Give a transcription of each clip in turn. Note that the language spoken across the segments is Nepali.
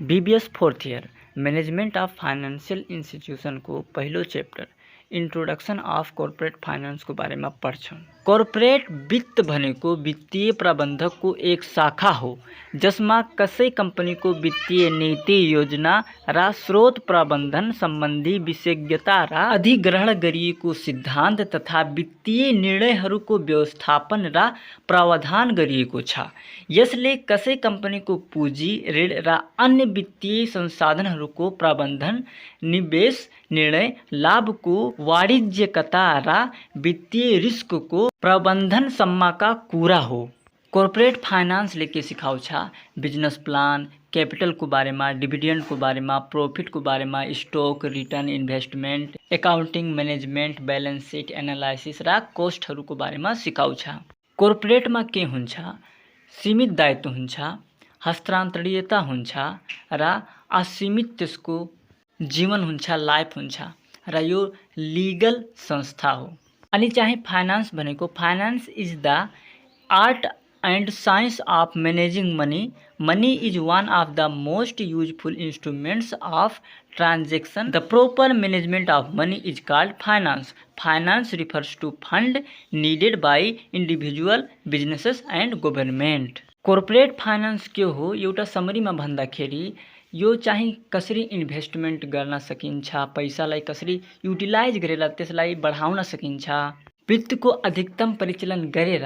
BBS fourth year management of financial institution को पहलो chapter introduction of corporate finance के बारे में पढ़ छौं। कॉर्पोरेट वित्त भने को वित्तीय प्रबंधक को एक शाखा हो जिसमें कसई कंपनी को वित्तीय नीति योजना रा स्रोत प्रबंधन संबंधी विशेषज्ञता रा अधिग्रहण गरिएको सिद्धांत तथा वित्तीय निर्णयहरूको व्यवस्थापन रा प्रावधान गरिएको छ। यसले कसई कंपनी को पूंजी ऋण रा अन्य वित्तीय संसाधनहरूको प्रबंधन निवेश निर्णय लाभ को वाणिज्यिकता रा वित्तीय रिस्क को प्रबंधन सम्मा का कुरा हो। कॉर्पोरेट फाइनेंस लेके सिखाओ छा बिजनेस प्लान, कैपिटल को बारे में, डिविडेंड को बारे में, प्रॉफिट को बारे में, stock return, investment, accounting management, balance sheet analysis रा कॉस्टहरू को बारे में सिखाओ छा। कॉर्पोरेट में के हुन्छ, सीमित दायित्व हुन्छ, हस्तान्तरणीयता हुन्छ र असीमित त्यसको जीवन हुन्छ, लाइफ हुन्छ र यो लीगल संस्था हो। अनि चाहे फाइनेंस भनेको finance is the art and science of managing money. Money is one of the most useful instruments of transaction. The proper management of money is called finance. Finance refers to fund needed by individual businesses and government. Corporate finance के हो एउटा समरी में भन्दाखेरि यो चाहिँ कसरी इन्भेस्टमेंट गर्न सकिन्छ, पैसालाई कसरी युटिलाइज गरेर त्यसलाई बढाउन सकिन्छ, वित्तको अधिकतम परिचालन गरेर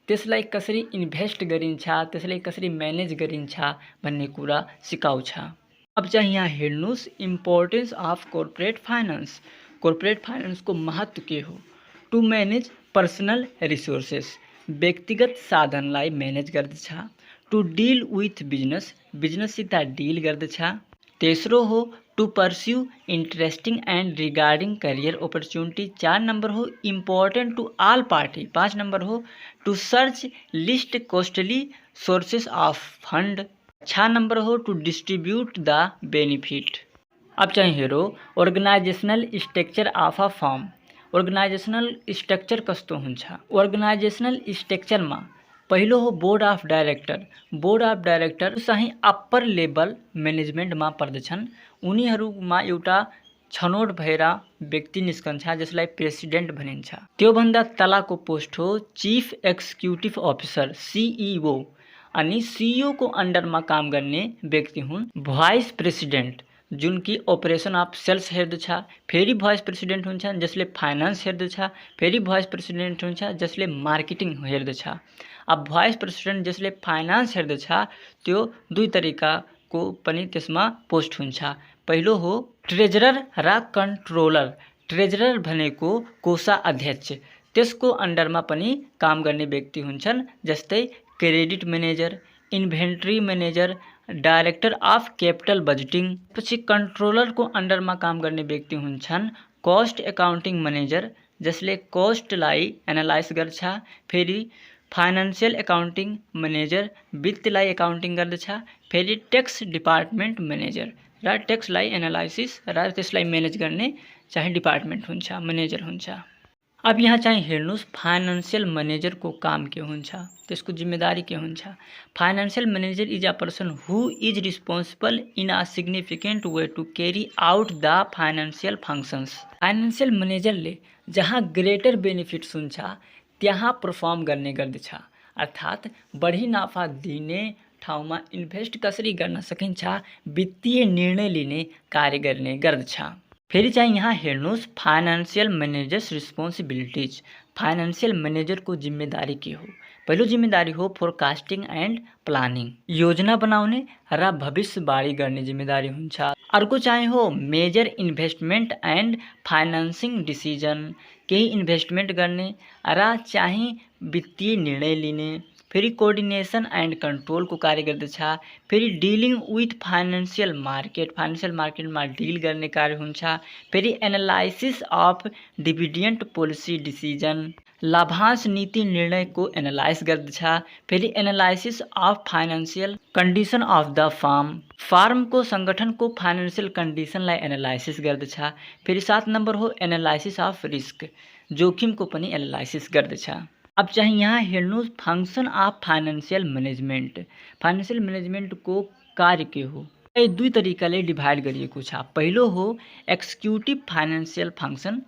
त्यसलाई कसरी इन्भेस्ट गरिन्छ, त्यसलाई कसरी म्यानेज गरिन्छ भन्ने कुरा सिकाउँछ। अब चाहिँ यहाँ हेर्नुस् importance of corporate finance. Corporate finance को महत्व के हो? टू मैनेज पर्सनल रिसोर्सेस, व्यक्तिगत साधनलाई मैनेज गर्दछ। टू डील विथ बिजनेस, बिजनेससित डील गर्दछ। तेस्रो हो to pursue interesting and regarding career opportunity. 4 number हो important to all party. 5 number हो to search list costly sources of fund. 6 number हो टू डिस्ट्रीब्यूट द बेनिफिट। अब चाहिँ हेरो organizational structure of a form. Organisational structure कस्तो हुन्छ? ऑर्गेनाइजेशनल स्ट्रक्चर में पहिलो हो board of director. Board of director चाहिँ अप्पर लेभल मैनेजमेंट में पर्दछन्। उनीहरूमा एउटा छनौट भएर व्यक्ति निस्कन्छ जसलाई प्रेसिडेंट भनिन्छ। त्योभन्दा तलको पोस्ट हो चीफ एक्जिक्युटिभ अफिसर सीईओ। अनि सीईओ को अंडर में काम गर्ने व्यक्ति हुन् भाइस प्रेसिडेंट, जुन कि ऑपरेशन ऑफ सेल्स हेर्दछ। फेरि भाइस प्रेसिडेंट हुन्छन् जसले फाइनेंस हेर्दछ। फेरि भाइस प्रेसिडेंट हुन्छ जसले मार्केटिंग हेर्दछ। अब भाइस प्रेसिडेंट जसले फाइनेंस हेर्दछ त्यो दुई तरिकाको पनि त्यसमा पोस्ट हुन्छ। पहिलो हो ट्रेजरर र कंट्रोलर। ट्रेजरर भनेको कोषा अध्यक्ष, त्यसको अंडरमा पनि काम गर्ने व्यक्ति हुन्छन् जस्तै credit manager, inventory manager, director of capital budgeting. पछि कंट्रोलर को अंडर में काम गर्ने व्यक्ति हुन्छन् कॉस्ट अकाउंटिंग मैनेजर, जसले कॉस्टलाई एनालाइज गर्छ। फेरि फाइनेंशियल अकाउंटिंग मैनेजर वित्तलाई अकाउंटिंग गर्दछ। फेरि टैक्स डिपार्टमेंट मैनेजर र टैक्सलाई एनालाइसिस र त्यसलाई मैनेज गर्ने चाहिँ डिपार्टमेंट हुन्छ, मैनेजर हुन्छ। अब यहाँ चाहिँ हेर्नुस् फाइनेंशियल मैनेजर को काम के हुन्छ, त्यसको जिम्मेदारी के हुन्छ? Financial manager is a person who is responsible in a significant way to carry out the financial functions. Financial मैनेजरले जहाँ ग्रेटर बेनिफिट्स हुन्छ त्यहाँ परफॉर्म गर्ने गर्दछ। अर्थात् बढी नाफा दिने ठाउँमा इन्भेस्ट कसरी गर्न सकिन्छ वित्तीय निर्णय लिने कार्य गर्ने गर्दछ। फेरि चाहिँ यहाँ हेर्नुस् फाइनेंशियल मैनेजर्स रिस्पोन्सिबिलिटीज। फाइनेंशियल मैनेजर को जिम्मेदारी के हो? पहिलो जिम्मेदारी हो फोरकास्टिंग एंड प्लानिंग, योजना बनाउने र भविष्यवाणी गर्ने जिम्मेदारी हुन्छ। अर्को चाहिँ हो मेजर इन्भेस्टमेंट एंड फाइनेंसिंग डिसिजन, केही इन्भेस्टमेंट गर्ने र चाहिँ वित्तीय निर्णय लिने। फेरि कोऑर्डिनेशन एंड कंट्रोल को कार्य गर्दछ। फेरि डीलिंग विथ फाइनेंशियल मार्केट में डील गर्ने कार्य हुन्छ। फेरि analysis of dividend policy decision, लाभांश नीति निर्णय को एनालाइज गर्दछ। फेरि analysis of financial condition of the form को संगठन को फाइनेंशियल कंडीशनलाई एनालाइसिस गर्दछ। फेरि 7 नंबर हो एनालाइसिस अफ रिस्क, जोखिम को पनि एनालाइसिस गर्दछ। अब चाहिँ यहाँ हेर्नुहोस् function of financial management. Financial management को कार्य के हो? दुई तरिकाले डिभाइड गरिएको छ। पहिलो हो एक्जिक्युटिभ फाइनेन्सियल फङ्सन,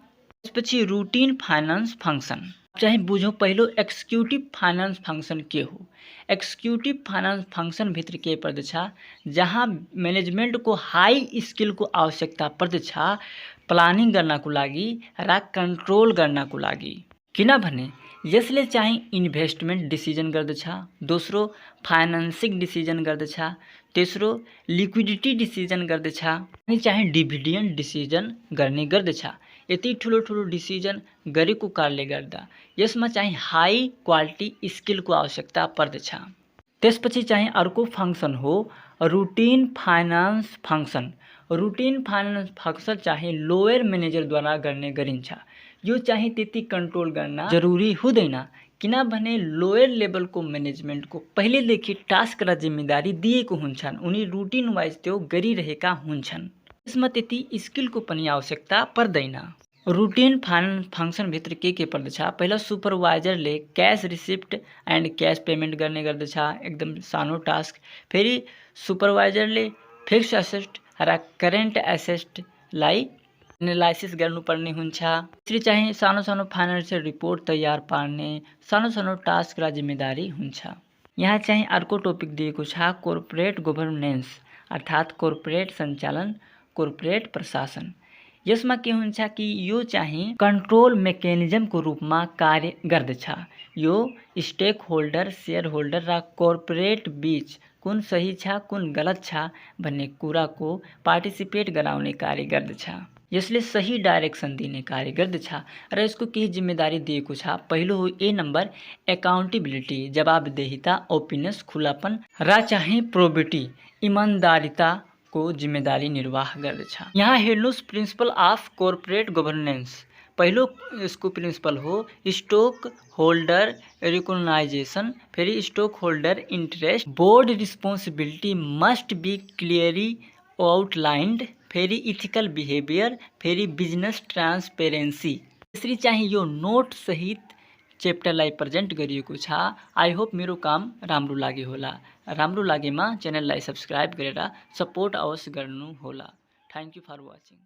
त्यसपछि रुटिन फाइनान्स फङ्सन। चाहिँ बुझौँ पहिलो एक्जिक्युटिभ फाइनान्स फङ्सन के हो। एक्जिक्युटिभ फाइनान्स फङ्सनभित्र के पर्दछ, जहाँ म्यानेजमेन्टको हाई स्किलको आवश्यकता पर्दछ प्लानिङ गर्नको लागि र कन्ट्रोल गर्नको लागि। किनभने यसले चाहिँ इन्भेस्टमेन्ट डिसिजन गर्दछ, दोस्रो फाइनान्सिङ डिसिजन गर्दछ, तेस्रो लिक्विडिटी डिसिजन गर्दछ, अनि चाहिँ डिभिडेन्ड डिसिजन गर्ने गर्दछ। यति ठुलो डिसिजन गरेको कारणले गर्दा यसमा चाहिँ हाई क्वालिटी स्किलको आवश्यकता पर्दछ। त्यसपछि चाहिँ अर्को फङ्सन हो routine finance function. Routine finance function चाहिँ लोयर म्यानेजरद्वारा गर्ने गरिन्छ। यो चाहिँ त्यति कन्ट्रोल गर्न जरुरी हुँदैन, किनभने लोयर लेभलको म्यानेजमेन्टको पहिलेदेखि टास्क र जिम्मेदारी दिएको हुन्छन्, उनी रुटिन वाइज त्यो गरिरहेका हुन्छन्, यसमा त्यति स्किलको पनि आवश्यकता पर्दैन। रुटिन फाइनान्स फङ्सनभित्र के पर्दछ, पहिला सुपरवाइजरले cash receipt and cash payment गर्ने गर्दछ, एकदम सानो टास्क। फेरि सुपरवाइजरले फिक्स्ड एसेट र करेन्ट एसेटलाई एनालाइसिस गर्नुपर्ने हुन्छ। त्यसरी चाहिँ सानो फाइनेन्सियल रिपोर्ट तयार पार्ने सानो टास्क र जिम्मेदारी हुन्छ। यहाँ चाहिँ अर्को टपिक दिएको छ कोर्पोरेट गभर्नेन्स, अर्थात् कोर्पोरेट सञ्चालन, कोर्पोरेट प्रशासन। यसमा के हुन्छ कि यो चाहिँ कन्ट्रोल मेकानिजमको रूपमा कार्य गर्दछ। यो स्टेक होल्डर, सेयर होल्डर र कोर्पोरेट बीच कुन सही छ कुन गलत छ भन्ने कुराको पार्टिसिपेट गराउने कार्य गर्दछ। यसले सही डाइरेक्सन दिने कार्य गर्दछ र यसको केही जिम्मेदारी दिएको छ। पहिलो हो ए नम्बर एकाउन्टेबिलिटी, जवाबदेहिता, ओपिनियस, खुलापन र चाहिँ प्रोबिटी, इमान्दारिता को जिम्मेदारी निर्वाह गर्दछ। यहाँ हेर्नुस् प्रिन्सिपल अफ कोर्पोरेट गभर्नेन्स। पहिलो यसको प्रिन्सिपल हो स्टोक होल्डर रिकग्नाइजेसन, फेरि stakeholder interest, board responsibility must be clearly outlined, फेरि इथिकल बिहेभियर, फेरि बिजनेस ट्रान्सपेरेन्सी। त्यसरी चाहिँ यो नोट सहित च्याप्टरलाई प्रेजेन्ट गरिएको छ। आई होप मेरो काम राम्रो लाग्यो होला। राम्रो लागेमा च्यानललाई सब्सक्राइब गरेर सपोर्ट अवश्य गर्नुहोला। Thank you for watching.